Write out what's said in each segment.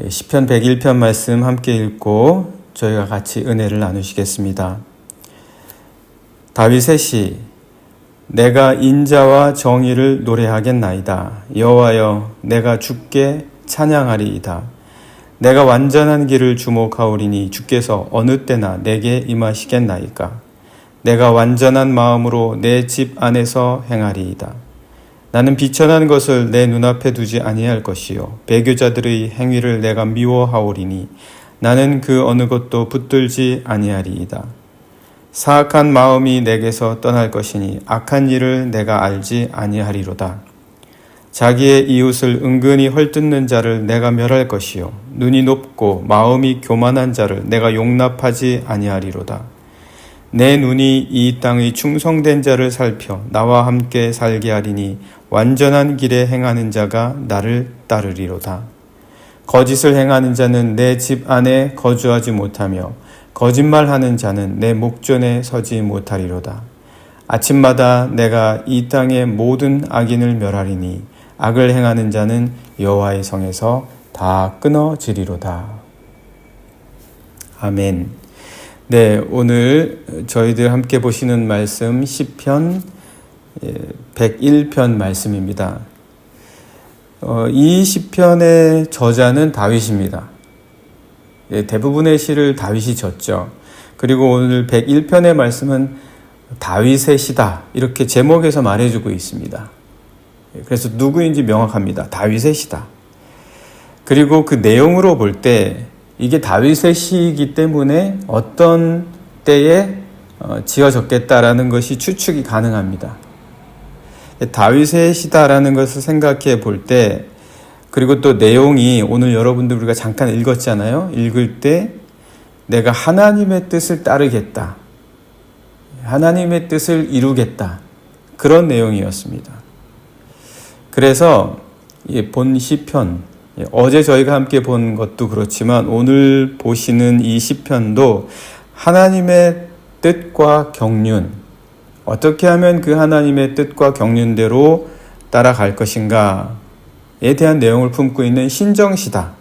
시편 101편 말씀 함께 읽고 저희가 같이 은혜를 나누시겠습니다. 다윗의 시. 내가 인자와 정의를 노래하겠나이다. 여호와여, 내가 주께 찬양하리이다. 내가 완전한 길을 주목하오리니 주께서 어느 때나 내게 임하시겠나이까. 내가 완전한 마음으로 내 집 안에서 행하리이다. 나는 비천한 것을 내 눈앞에 두지 아니할 것이요 배교자들의 행위를 내가 미워하오리니 나는 그 어느 것도 붙들지 아니하리이다. 사악한 마음이 내게서 떠날 것이니 악한 일을 내가 알지 아니하리로다. 자기의 이웃을 은근히 헐뜯는 자를 내가 멸할 것이요 눈이 높고 마음이 교만한 자를 내가 용납하지 아니하리로다. 내 눈이 이 땅의 충성된 자를 살펴 나와 함께 살게 하리니 완전한 길에 행하는 자가 나를 따르리로다. 거짓을 행하는 자는 내 집 안에 거주하지 못하며 거짓말하는 자는 내 목전에 서지 못하리로다. 아침마다 내가 이 땅의 모든 악인을 멸하리니 악을 행하는 자는 여호와의 성에서 다 끊어지리로다. 아멘. 네, 오늘 저희들 함께 보시는 말씀 시편 101편 말씀입니다. 이 시편의 저자는 다윗입니다. 대부분의 시를 다윗이 졌죠. 그리고 오늘 101편의 말씀은 다윗의 시다, 이렇게 제목에서 말해주고 있습니다. 그래서 누구인지 명확합니다. 다윗의 시다. 그리고 그 내용으로 볼 때 이게 다윗의 시이기 때문에 어떤 때에 지어졌겠다라는 것이 추측이 가능합니다. 다윗의 시다라는 것을 생각해 볼 때, 그리고 또 내용이 오늘 여러분들 우리가 잠깐 읽었잖아요. 읽을 때 내가 하나님의 뜻을 따르겠다, 하나님의 뜻을 이루겠다, 그런 내용이었습니다. 그래서 본 시편, 어제 저희가 함께 본 것도 그렇지만 오늘 보시는 이 시편도 하나님의 뜻과 경륜, 어떻게 하면 그 하나님의 뜻과 경륜대로 따라갈 것인가에 대한 내용을 품고 있는 신정시다.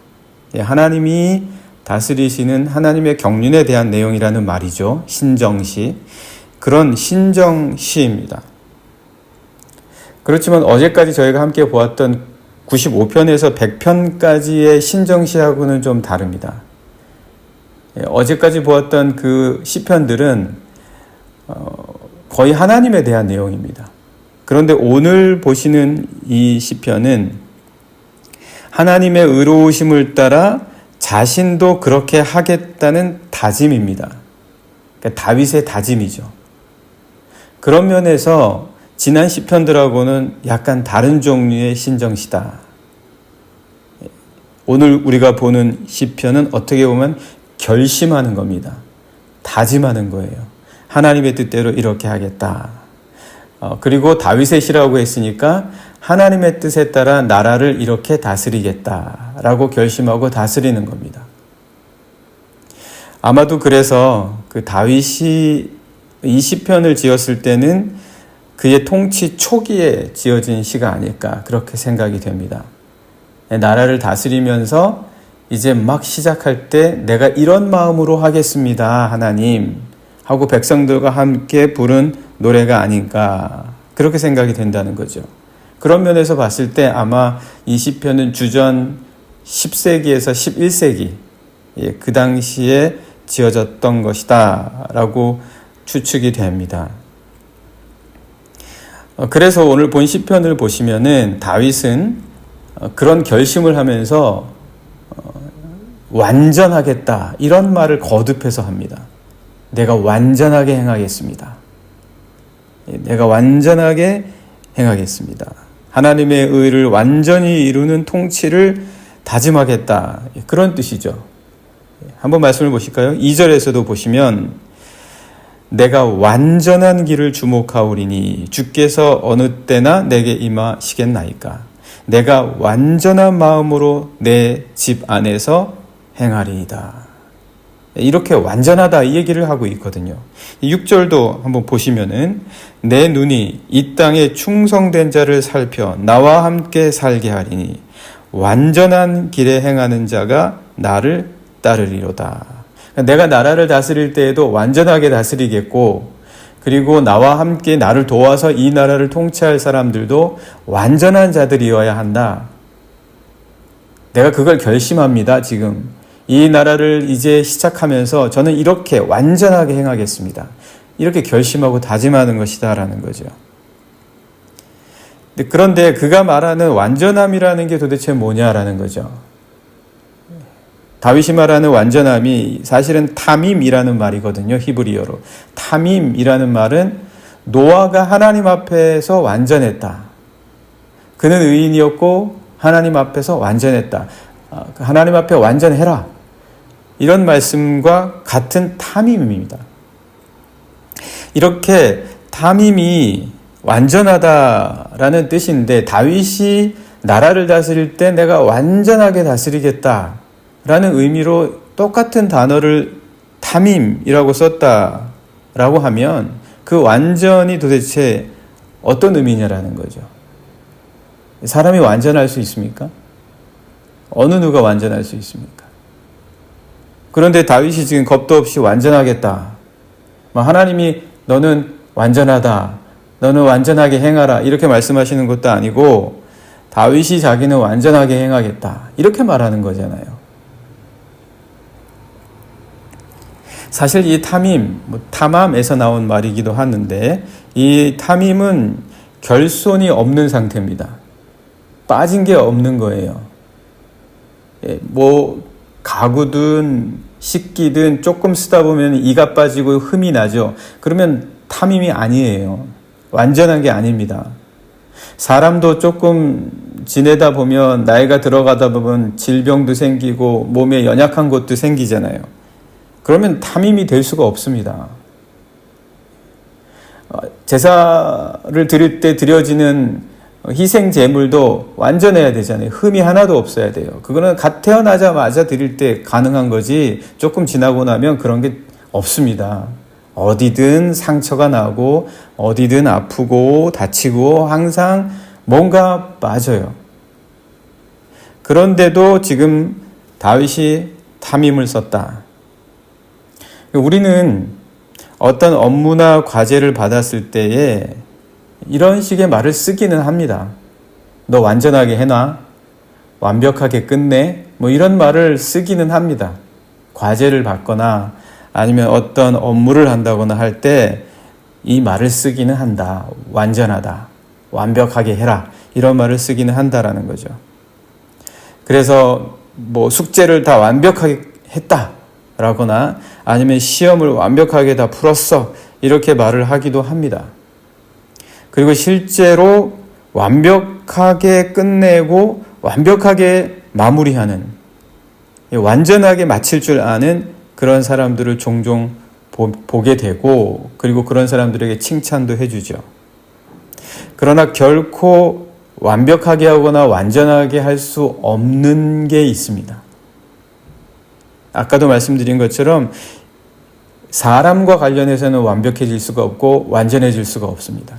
하나님이 다스리시는 하나님의 경륜에 대한 내용이라는 말이죠. 신정시. 그런 신정시입니다. 그렇지만 어제까지 저희가 함께 보았던 95편에서 100편까지의 신정시하고는 좀 다릅니다. 어제까지 보았던 그 시편들은 거의 하나님에 대한 내용입니다. 그런데 오늘 보시는 이 시편은 하나님의 의로우심을 따라 자신도 그렇게 하겠다는 다짐입니다. 그러니까 다윗의 다짐이죠. 그런 면에서 지난 시편들하고는 약간 다른 종류의 신정시다. 오늘 우리가 보는 시편은 어떻게 보면 결심하는 겁니다. 다짐하는 거예요. 하나님의 뜻대로 이렇게 하겠다. 그리고 다윗의 시라고 했으니까 하나님의 뜻에 따라 나라를 이렇게 다스리겠다라고 결심하고 다스리는 겁니다. 아마도 그래서 그 다윗이 이 시편을 지었을 때는 그의 통치 초기에 지어진 시가 아닐까, 그렇게 생각이 됩니다. 나라를 다스리면서 이제 막 시작할 때 내가 이런 마음으로 하겠습니다, 하나님 하고 백성들과 함께 부른 노래가 아닌가, 그렇게 생각이 된다는 거죠. 그런 면에서 봤을 때 아마 이 시편은 주전 10세기에서 11세기 그 당시에 지어졌던 것이다 라고 추측이 됩니다. 그래서 오늘 본 시편을 보시면은 다윗은 그런 결심을 하면서 완전하겠다, 이런 말을 거듭해서 합니다. 내가 완전하게 행하겠습니다. 내가 완전하게 행하겠습니다. 하나님의 의를 완전히 이루는 통치를 다짐하겠다, 그런 뜻이죠. 한번 말씀을 보실까요? 2절에서도 보시면 내가 완전한 길을 주목하오리니 주께서 어느 때나 내게 임하시겠나이까. 내가 완전한 마음으로 내 집 안에서 행하리이다. 이렇게 완전하다, 이 얘기를 하고 있거든요. 6절도 한번 보시면은 내 눈이 이 땅에 충성된 자를 살펴 나와 함께 살게 하리니 완전한 길에 행하는 자가 나를 따르리로다. 내가 나라를 다스릴 때에도 완전하게 다스리겠고, 그리고 나와 함께 나를 도와서 이 나라를 통치할 사람들도 완전한 자들이어야 한다. 내가 그걸 결심합니다. 지금 이 나라를 이제 시작하면서 저는 이렇게 완전하게 행하겠습니다. 이렇게 결심하고 다짐하는 것이다라는 거죠. 그런데 그가 말하는 완전함이라는 게 도대체 뭐냐라는 거죠. 다윗이 말하는 완전함이 사실은 타밈이라는 말이거든요. 히브리어로. 타밈이라는 말은 노아가 하나님 앞에서 완전했다. 그는 의인이었고 하나님 앞에서 완전했다. 하나님 앞에 완전해라. 이런 말씀과 같은 타밈입니다. 이렇게 타밈이 완전하다라는 뜻인데, 다윗이 나라를 다스릴 때 내가 완전하게 다스리겠다라는 의미로 똑같은 단어를 타밈이라고 썼다라고 하면 그 완전이 도대체 어떤 의미냐라는 거죠. 사람이 완전할 수 있습니까? 어느 누가 완전할 수 있습니까? 그런데 다윗이 지금 겁도 없이 완전하겠다. 하나님이 너는 완전하다. 너는 완전하게 행하라. 이렇게 말씀하시는 것도 아니고 다윗이 자기는 완전하게 행하겠다. 이렇게 말하는 거잖아요. 사실 이 타밈, 타맘에서 나온 말이기도 하는데, 이 타밈은 결손이 없는 상태입니다. 빠진 게 없는 거예요. 가구든 식기든 조금 쓰다 보면 이가 빠지고 흠이 나죠. 그러면 타밈이 아니에요. 완전한 게 아닙니다. 사람도 조금 지내다 보면 나이가 들어가다 보면 질병도 생기고 몸에 연약한 것도 생기잖아요. 그러면 타밈이 될 수가 없습니다. 제사를 드릴 때 드려지는 희생 제물도 완전해야 되잖아요. 흠이 하나도 없어야 돼요. 그거는 갓 태어나자마자 드릴 때 가능한 거지, 조금 지나고 나면 그런 게 없습니다. 어디든 상처가 나고 어디든 아프고 다치고 항상 뭔가 빠져요. 그런데도 지금 다윗이 타밈을 썼다. 우리는 어떤 업무나 과제를 받았을 때에 이런 식의 말을 쓰기는 합니다. 너 완전하게 해놔. 완벽하게 끝내. 이런 말을 쓰기는 합니다. 과제를 받거나 아니면 어떤 업무를 한다거나 할 때 이 말을 쓰기는 한다. 완전하다. 완벽하게 해라. 이런 말을 쓰기는 한다라는 거죠. 그래서 숙제를 다 완벽하게 했다. 라거나 아니면 시험을 완벽하게 다 풀었어. 이렇게 말을 하기도 합니다. 그리고 실제로 완벽하게 끝내고 완벽하게 마무리하는, 완전하게 마칠 줄 아는 그런 사람들을 종종 보게 되고, 그리고 그런 사람들에게 칭찬도 해주죠. 그러나 결코 완벽하게 하거나 완전하게 할 수 없는 게 있습니다. 아까도 말씀드린 것처럼 사람과 관련해서는 완벽해질 수가 없고 완전해질 수가 없습니다.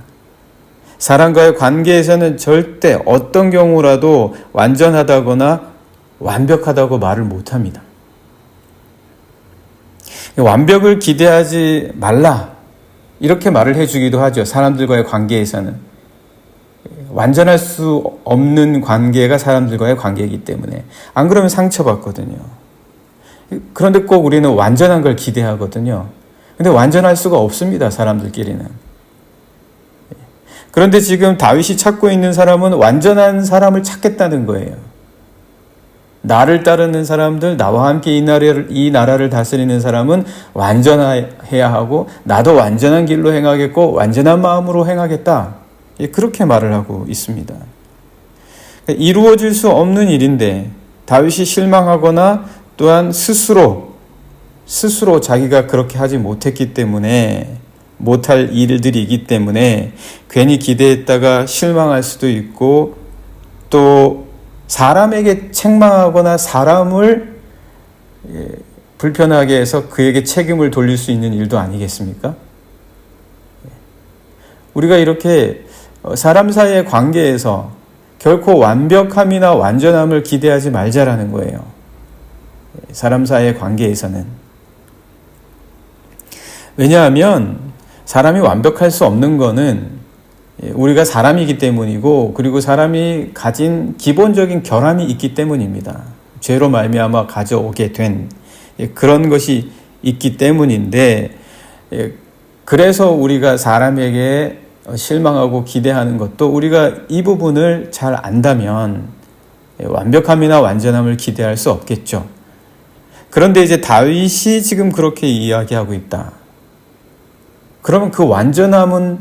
사람과의 관계에서는 절대 어떤 경우라도 완전하다거나 완벽하다고 말을 못합니다. 완벽을 기대하지 말라, 이렇게 말을 해주기도 하죠. 사람들과의 관계에서는 완전할 수 없는 관계가 사람들과의 관계이기 때문에. 안 그러면 상처받거든요. 그런데 꼭 우리는 완전한 걸 기대하거든요. 근데 완전할 수가 없습니다, 사람들끼리는. 그런데 지금 다윗이 찾고 있는 사람은 완전한 사람을 찾겠다는 거예요. 나를 따르는 사람들, 나와 함께 이 나라를 다스리는 사람은 완전해야 하고, 나도 완전한 길로 행하겠고 완전한 마음으로 행하겠다. 그렇게 말을 하고 있습니다. 이루어질 수 없는 일인데 다윗이 실망하거나 또한 스스로 자기가 그렇게 하지 못했기 때문에, 못할 일들이기 때문에 괜히 기대했다가 실망할 수도 있고, 또 사람에게 책망하거나 사람을 불편하게 해서 그에게 책임을 돌릴 수 있는 일도 아니겠습니까? 우리가 이렇게 사람 사이의 관계에서 결코 완벽함이나 완전함을 기대하지 말자라는 거예요. 사람 사이의 관계에서는. 왜냐하면 사람이 완벽할 수 없는 거는 우리가 사람이기 때문이고, 그리고 사람이 가진 기본적인 결함이 있기 때문입니다. 죄로 말미암아 가져오게 된 그런 것이 있기 때문인데, 그래서 우리가 사람에게 실망하고 기대하는 것도 우리가 이 부분을 잘 안다면 완벽함이나 완전함을 기대할 수 없겠죠. 그런데 이제 다윗이 지금 그렇게 이야기하고 있다. 그러면 그 완전함은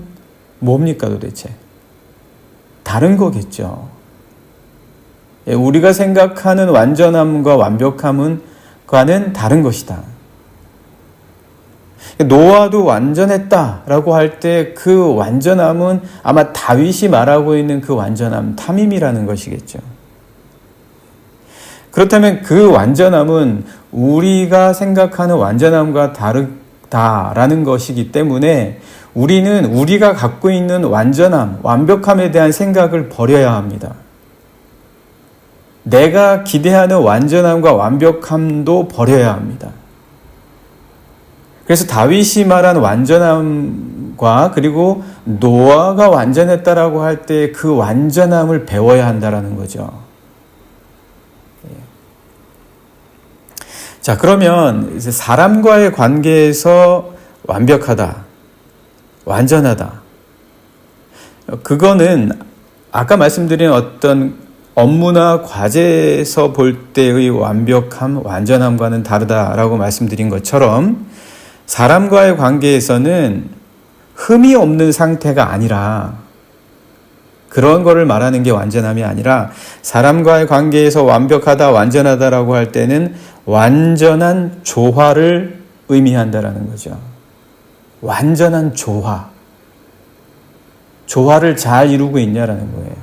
뭡니까 도대체? 다른 거겠죠. 우리가 생각하는 완전함과 완벽함과는 다른 것이다. 노아도 완전했다라고 할 때 그 완전함은 아마 다윗이 말하고 있는 그 완전함, 탐임이라는 것이겠죠. 그렇다면 그 완전함은 우리가 생각하는 완전함과 다르다라는 것이기 때문에 우리는 우리가 갖고 있는 완전함, 완벽함에 대한 생각을 버려야 합니다. 내가 기대하는 완전함과 완벽함도 버려야 합니다. 그래서 다윗이 말한 완전함과 그리고 노아가 완전했다라고 할 때 그 완전함을 배워야 한다라는 거죠. 자, 그러면 이제 사람과의 관계에서 완벽하다, 완전하다. 그거는 아까 말씀드린 어떤 업무나 과제에서 볼 때의 완벽함, 완전함과는 다르다라고 말씀드린 것처럼 사람과의 관계에서는 흠이 없는 상태가 아니라, 그런 거를 말하는 게 완전함이 아니라, 사람과의 관계에서 완벽하다, 완전하다라고 할 때는 완전한 조화를 의미한다라는 거죠. 완전한 조화. 조화를 잘 이루고 있냐라는 거예요.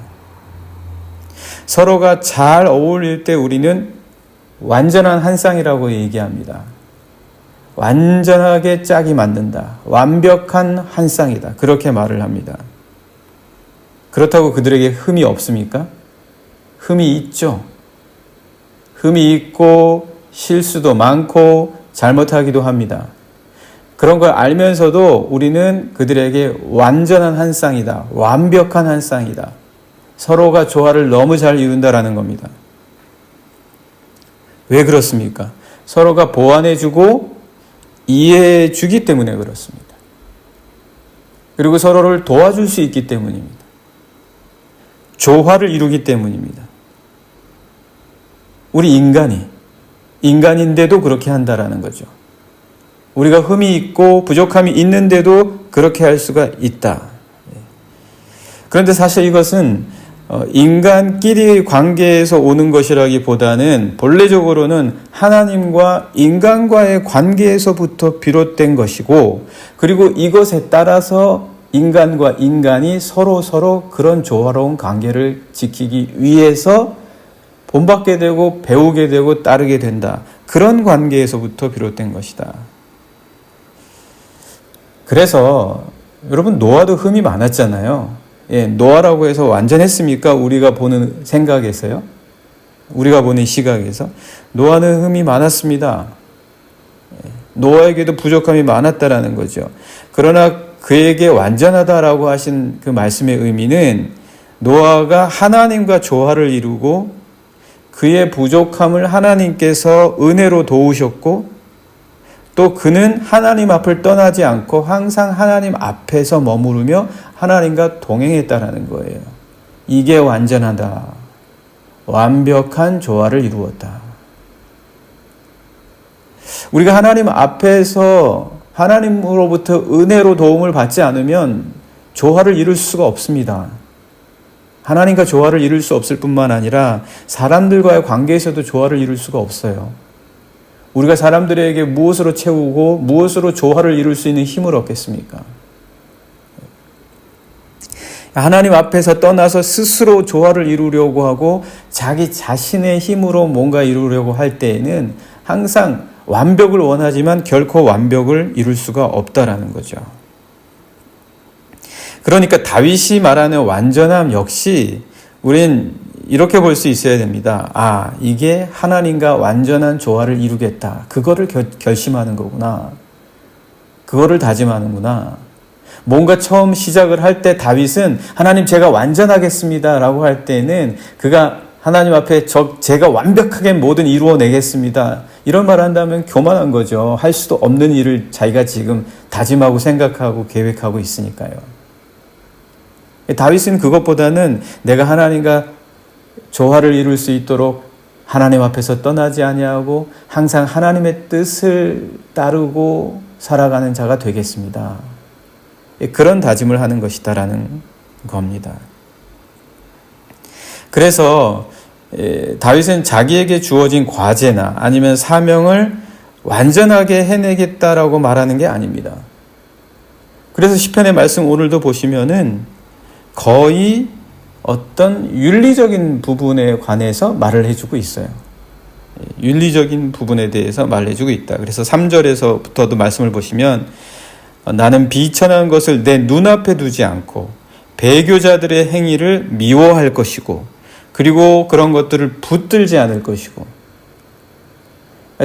서로가 잘 어울릴 때 우리는 완전한 한 쌍이라고 얘기합니다. 완전하게 짝이 맞는다. 완벽한 한 쌍이다. 그렇게 말을 합니다. 그렇다고 그들에게 흠이 없습니까? 흠이 있죠. 흠이 있고 실수도 많고 잘못하기도 합니다. 그런 걸 알면서도 우리는 그들에게 완전한 한 쌍이다. 완벽한 한 쌍이다. 서로가 조화를 너무 잘 이룬다라는 겁니다. 왜 그렇습니까? 서로가 보완해주고 이해해 주기 때문에 그렇습니다. 그리고 서로를 도와줄 수 있기 때문입니다. 조화를 이루기 때문입니다. 우리 인간인데도 그렇게 한다라는 거죠. 우리가 흠이 있고 부족함이 있는데도 그렇게 할 수가 있다. 그런데 사실 이것은 인간끼리의 관계에서 오는 것이라기보다는 본래적으로는 하나님과 인간과의 관계에서부터 비롯된 것이고, 그리고 이것에 따라서 인간과 인간이 서로 그런 조화로운 관계를 지키기 위해서 본받게 되고 배우게 되고 따르게 된다. 그런 관계에서부터 비롯된 것이다. 그래서 여러분, 노아도 흠이 많았잖아요. 노아라고 해서 완전했습니까? 우리가 보는 생각에서요. 우리가 보는 시각에서. 노아는 흠이 많았습니다. 노아에게도 부족함이 많았다라는 거죠. 그러나 그에게 완전하다라고 하신 그 말씀의 의미는 노아가 하나님과 조화를 이루고 그의 부족함을 하나님께서 은혜로 도우셨고, 또 그는 하나님 앞을 떠나지 않고 항상 하나님 앞에서 머무르며 하나님과 동행했다라는 거예요. 이게 완전하다. 완벽한 조화를 이루었다. 우리가 하나님 앞에서 하나님으로부터 은혜로 도움을 받지 않으면 조화를 이룰 수가 없습니다. 하나님과 조화를 이룰 수 없을 뿐만 아니라 사람들과의 관계에서도 조화를 이룰 수가 없어요. 우리가 사람들에게 무엇으로 채우고 무엇으로 조화를 이룰 수 있는 힘을 얻겠습니까? 하나님 앞에서 떠나서 스스로 조화를 이루려고 하고 자기 자신의 힘으로 뭔가 이루려고 할 때에는 항상 완벽을 원하지만 결코 완벽을 이룰 수가 없다라는 거죠. 그러니까 다윗이 말하는 완전함 역시 우린 이렇게 볼 수 있어야 됩니다. 아, 이게 하나님과 완전한 조화를 이루겠다. 그거를 결심하는 거구나. 그거를 다짐하는구나. 뭔가 처음 시작을 할 때 다윗은 하나님 제가 완전하겠습니다 라고 할 때는 그가 하나님 앞에 제가 완벽하게 뭐든 이루어내겠습니다. 이런 말 한다면 교만한 거죠. 할 수도 없는 일을 자기가 지금 다짐하고 생각하고 계획하고 있으니까요. 다윗은 그것보다는 내가 하나님과 조화를 이룰 수 있도록 하나님 앞에서 떠나지 아니하고 항상 하나님의 뜻을 따르고 살아가는 자가 되겠습니다. 그런 다짐을 하는 것이다라는 겁니다. 그래서 다윗은 자기에게 주어진 과제나 아니면 사명을 완전하게 해내겠다라고 말하는 게 아닙니다. 그래서 시편의 말씀 오늘도 보시면은 거의 어떤 윤리적인 부분에 관해서 말을 해주고 있어요. 윤리적인 부분에 대해서 말을 해주고 있다. 그래서 3절에서부터도 말씀을 보시면 나는 비천한 것을 내 눈앞에 두지 않고 배교자들의 행위를 미워할 것이고 그리고 그런 것들을 붙들지 않을 것이고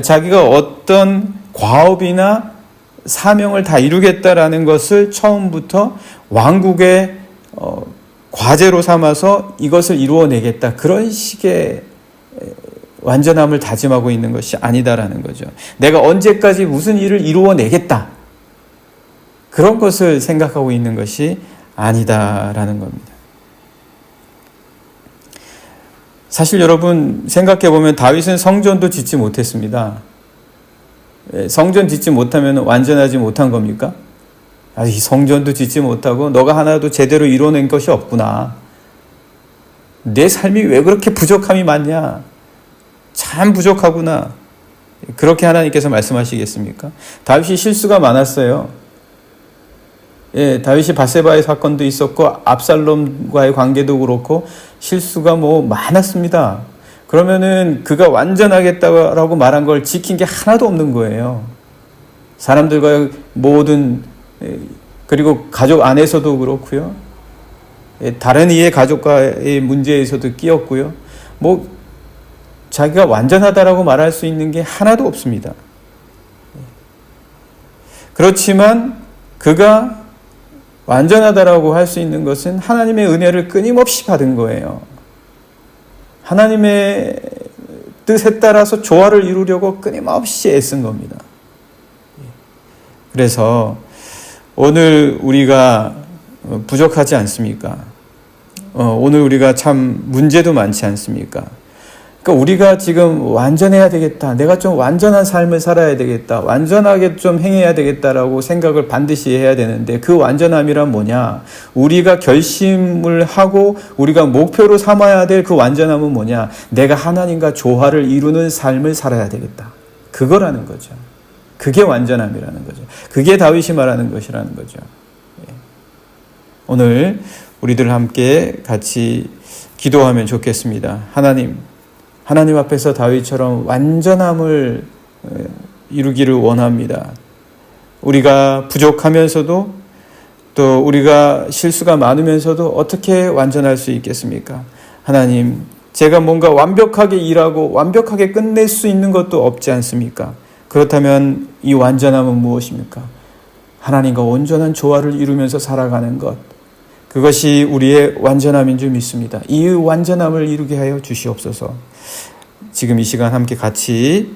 자기가 어떤 과업이나 사명을 다 이루겠다라는 것을 처음부터 왕국의 과제로 삼아서 이것을 이루어내겠다. 그런 식의 완전함을 다짐하고 있는 것이 아니다라는 거죠. 내가 언제까지 무슨 일을 이루어내겠다. 그런 것을 생각하고 있는 것이 아니다라는 겁니다. 사실 여러분 생각해 보면 다윗은 성전도 짓지 못했습니다. 성전 짓지 못하면 완전하지 못한 겁니까? 이 성전도 짓지 못하고 너가 하나도 제대로 이뤄낸 것이 없구나. 내 삶이 왜 그렇게 부족함이 많냐? 참 부족하구나. 그렇게 하나님께서 말씀하시겠습니까? 다윗이 실수가 많았어요. 다윗이 밧세바의 사건도 있었고 압살롬과의 관계도 그렇고 실수가 많았습니다. 그러면은 그가 완전하겠다고 말한 걸 지킨 게 하나도 없는 거예요. 사람들과의 모든 그리고 가족 안에서도 그렇고요. 다른 이의 가족과의 문제에서도 끼었고요. 자기가 완전하다라고 말할 수 있는 게 하나도 없습니다. 그렇지만 그가 완전하다라고 할 수 있는 것은 하나님의 은혜를 끊임없이 받은 거예요. 하나님의 뜻에 따라서 조화를 이루려고 끊임없이 애쓴 겁니다. 그래서 오늘 우리가 부족하지 않습니까? 오늘 우리가 참 문제도 많지 않습니까? 그러니까 우리가 지금 완전해야 되겠다. 내가 좀 완전한 삶을 살아야 되겠다. 완전하게 좀 행해야 되겠다라고 생각을 반드시 해야 되는데 그 완전함이란 뭐냐? 우리가 결심을 하고 우리가 목표로 삼아야 될 그 완전함은 뭐냐? 내가 하나님과 조화를 이루는 삶을 살아야 되겠다. 그거라는 거죠. 그게 완전함이라는 거죠. 그게 다윗이 말하는 것이라는 거죠. 오늘 우리들 함께 같이 기도하면 좋겠습니다. 하나님 앞에서 다윗처럼 완전함을 이루기를 원합니다. 우리가 부족하면서도 또 우리가 실수가 많으면서도 어떻게 완전할 수 있겠습니까? 하나님, 제가 뭔가 완벽하게 일하고 완벽하게 끝낼 수 있는 것도 없지 않습니까? 그렇다면 이 완전함은 무엇입니까? 하나님과 온전한 조화를 이루면서 살아가는 것. 그것이 우리의 완전함인 줄 믿습니다. 이 완전함을 이루게 하여 주시옵소서. 지금 이 시간 함께 같이